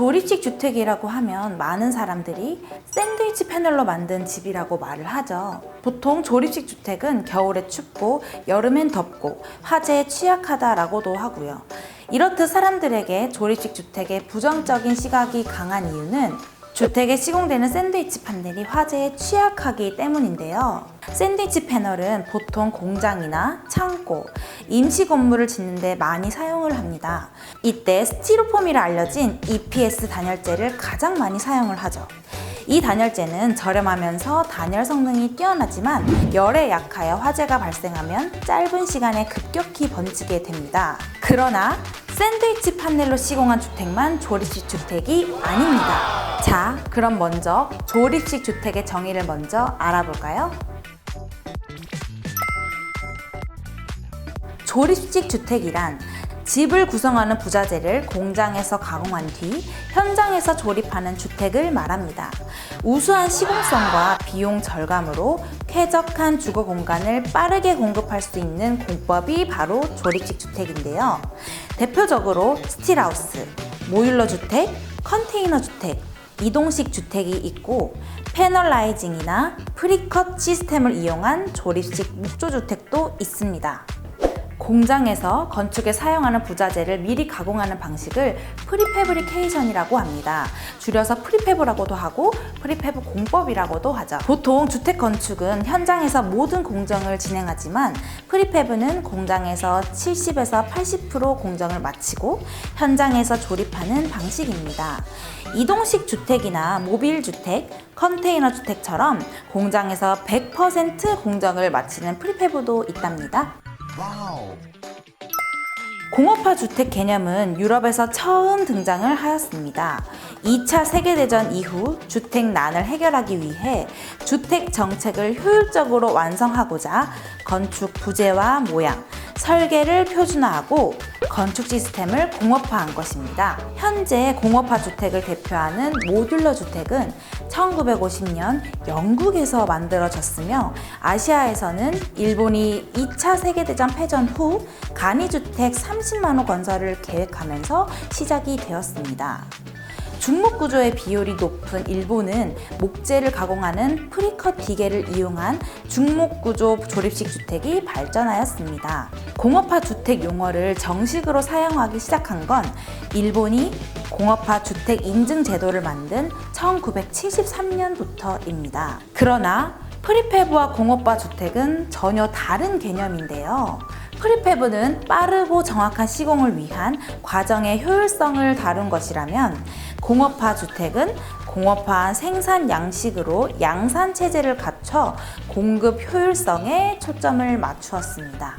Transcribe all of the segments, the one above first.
조립식 주택이라고 하면 많은 사람들이 샌드위치 패널로 만든 집이라고 말을 하죠. 보통 조립식 주택은 겨울에 춥고 여름엔 덥고 화재에 취약하다라고도 하고요. 이렇듯 사람들에게 조립식 주택의 부정적인 시각이 강한 이유는 주택에 시공되는 샌드위치 판넬이 화재에 취약하기 때문인데요. 샌드위치 패널은 보통 공장이나 창고, 임시 건물을 짓는 데 많이 사용을 합니다. 이때 스티로폼이라 알려진 EPS 단열재를 가장 많이 사용을 하죠. 이 단열재는 저렴하면서 단열 성능이 뛰어나지만 열에 약하여 화재가 발생하면 짧은 시간에 급격히 번지게 됩니다. 그러나 샌드위치 판넬로 시공한 주택만 조립식 주택이 아닙니다. 자, 그럼 먼저 조립식 주택의 정의를 먼저 알아볼까요? 조립식 주택이란 집을 구성하는 부자재를 공장에서 가공한 뒤 현장에서 조립하는 주택을 말합니다. 우수한 시공성과 비용 절감으로 쾌적한 주거 공간을 빠르게 공급할 수 있는 공법이 바로 조립식 주택인데요. 대표적으로 스틸하우스, 모듈러 주택, 컨테이너 주택, 이동식 주택이 있고 패널라이징이나 프리컷 시스템을 이용한 조립식 목조주택도 있습니다. 공장에서 건축에 사용하는 부자재를 미리 가공하는 방식을 프리패브리케이션이라고 합니다. 줄여서 프리패브라고도 하고 프리패브 공법이라고도 하죠. 보통 주택 건축은 현장에서 모든 공정을 진행하지만 프리패브는 공장에서 70에서 80% 공정을 마치고 현장에서 조립하는 방식입니다. 이동식 주택이나 모빌 주택, 컨테이너 주택처럼 공장에서 100% 공정을 마치는 프리패브도 있답니다. 와우. 공업화 주택 개념은 유럽에서 처음 등장을 하였습니다. 2차 세계대전 이후 주택난을 해결하기 위해 주택 정책을 효율적으로 완성하고자 건축 부재와 모양, 설계를 표준화하고 건축 시스템을 공업화한 것입니다. 현재 공업화 주택을 대표하는 모듈러 주택은 1950년 영국에서 만들어졌으며 아시아에서는 일본이 2차 세계대전 패전 후 간이주택 30만 호 건설을 계획하면서 시작이 되었습니다. 중목구조의 비율이 높은 일본은 목재를 가공하는 프리컷 기계를 이용한 중목구조 조립식 주택이 발전하였습니다. 공업화 주택 용어를 정식으로 사용하기 시작한 건 일본이 공업화 주택 인증 제도를 만든 1973년부터입니다. 그러나 프리패브와 공업화 주택은 전혀 다른 개념인데요. 프리패브는 빠르고 정확한 시공을 위한 과정의 효율성을 다룬 것이라면 공업화 주택은 공업화한 생산 양식으로 양산 체제를 갖춰 공급 효율성에 초점을 맞추었습니다.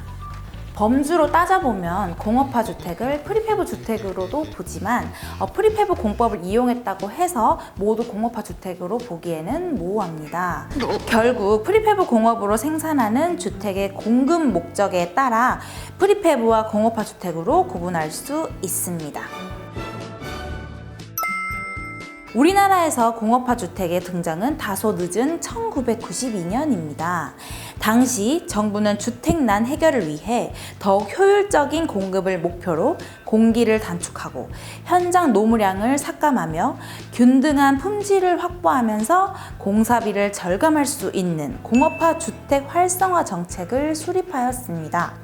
범주로 따져보면 공업화 주택을 프리패브 주택으로도 보지만 프리패브 공법을 이용했다고 해서 모두 공업화 주택으로 보기에는 모호합니다. 결국 프리패브 공업으로 생산하는 주택의 공급 목적에 따라 프리패브와 공업화 주택으로 구분할 수 있습니다. 우리나라에서 공업화 주택의 등장은 다소 늦은 1992년입니다. 당시 정부는 주택난 해결을 위해 더욱 효율적인 공급을 목표로 공기를 단축하고 현장 노무량을 삭감하며 균등한 품질을 확보하면서 공사비를 절감할 수 있는 공업화 주택 활성화 정책을 수립하였습니다.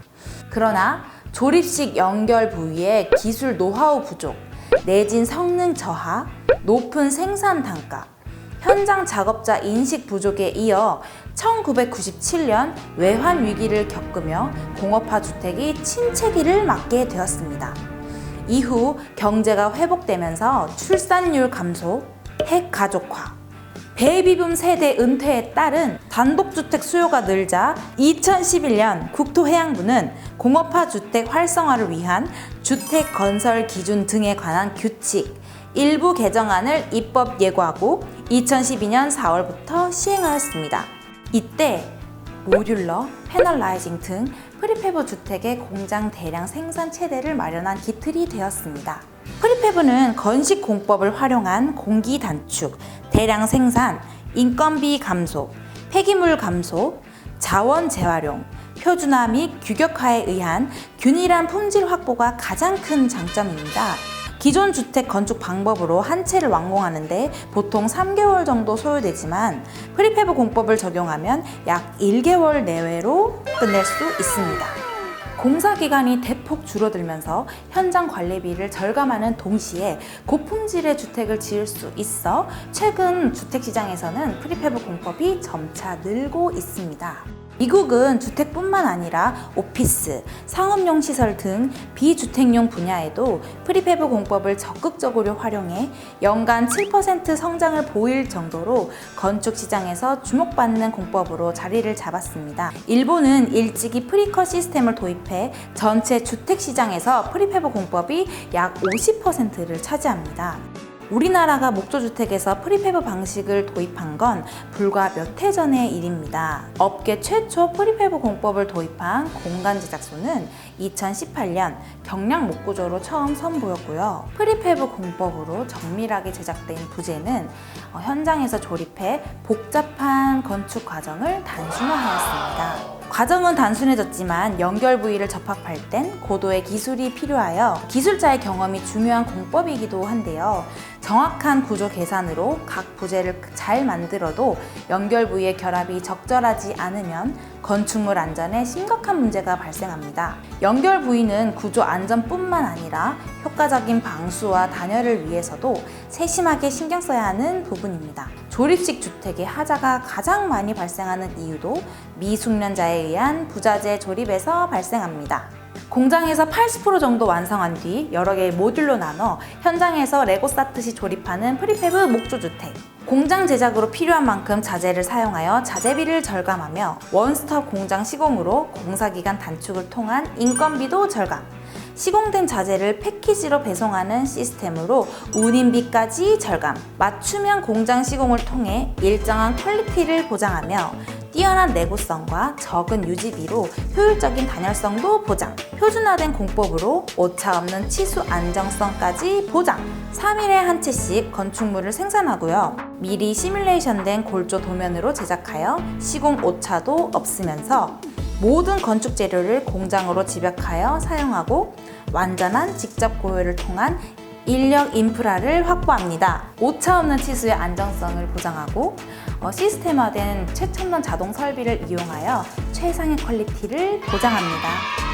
그러나 조립식 연결 부위의 기술 노하우 부족, 내진 성능 저하, 높은 생산 단가, 현장 작업자 인식 부족에 이어 1997년 외환 위기를 겪으며 공업화 주택이 침체기를 맞게 되었습니다. 이후 경제가 회복되면서 출산율 감소, 핵가족화, 베이비붐 세대 은퇴에 따른 단독주택 수요가 늘자 2011년 국토해양부는 공업화 주택 활성화를 위한 주택 건설 기준 등에 관한 규칙 일부 개정안을 입법 예고하고 2012년 4월부터 시행하였습니다. 이때 모듈러, 패널라이징 등 프리패브 주택의 공장 대량 생산 체대를 마련한 기틀이 되었습니다. 프리패브는 건식 공법을 활용한 공기 단축, 대량 생산, 인건비 감소, 폐기물 감소, 자원 재활용, 표준화 및 규격화에 의한 균일한 품질 확보가 가장 큰 장점입니다. 기존 주택 건축 방법으로 한 채를 완공하는데 보통 3개월 정도 소요되지만 프리팹 공법을 적용하면 약 1개월 내외로 끝낼 수 있습니다. 공사 기간이 대폭 줄어들면서 현장 관리비를 절감하는 동시에 고품질의 주택을 지을 수 있어 최근 주택 시장에서는 프리팹 공법이 점차 늘고 있습니다. 미국은 주택뿐만 아니라 오피스, 상업용 시설 등 비주택용 분야에도 프리팹 공법을 적극적으로 활용해 연간 7% 성장을 보일 정도로 건축 시장에서 주목받는 공법으로 자리를 잡았습니다. 일본은 일찍이 프리컷 시스템을 도입해 전체 주택 시장에서 프리팹 공법이 약 50%를 차지합니다. 우리나라가 목조주택에서 프리팹 방식을 도입한 건 불과 몇 해 전의 일입니다. 업계 최초 프리팹 공법을 도입한 공간 제작소는 2018년 경량 목구조로 처음 선보였고요. 프리팹 공법으로 정밀하게 제작된 부재는 현장에서 조립해 복잡한 건축 과정을 단순화하였습니다. 과정은 단순해졌지만 연결 부위를 접합할 땐 고도의 기술이 필요하여 기술자의 경험이 중요한 공법이기도 한데요. 정확한 구조 계산으로 각 부재를 잘 만들어도 연결 부위의 결합이 적절하지 않으면 건축물 안전에 심각한 문제가 발생합니다. 연결 부위는 구조 안전뿐만 아니라 효과적인 방수와 단열을 위해서도 세심하게 신경 써야 하는 부분입니다. 조립식 주택의 하자가 가장 많이 발생하는 이유도 미숙련자에 의한 부자재 조립에서 발생합니다. 공장에서 80% 정도 완성한 뒤 여러 개의 모듈로 나눠 현장에서 레고 쌓듯이 조립하는 프리팹 목조주택. 공장 제작으로 필요한 만큼 자재를 사용하여 자재비를 절감하며 원스톱 공장 시공으로 공사기간 단축을 통한 인건비도 절감. 시공된 자재를 패키지로 배송하는 시스템으로 운임비까지 절감. 맞춤형 공장 시공을 통해 일정한 퀄리티를 보장하며 뛰어난 내구성과 적은 유지비로 효율적인 단열성도 보장. 표준화된 공법으로 오차 없는 치수 안정성까지 보장. 3일에 한 채씩 건축물을 생산하고요. 미리 시뮬레이션된 골조 도면으로 제작하여 시공 오차도 없으면서 모든 건축 재료를 공장으로 집약하여 사용하고 완전한 직접 고효를 통한 인력 인프라를 확보합니다. 오차 없는 치수의 안정성을 보장하고 시스템화된 최첨단 자동 설비를 이용하여 최상의 퀄리티를 보장합니다.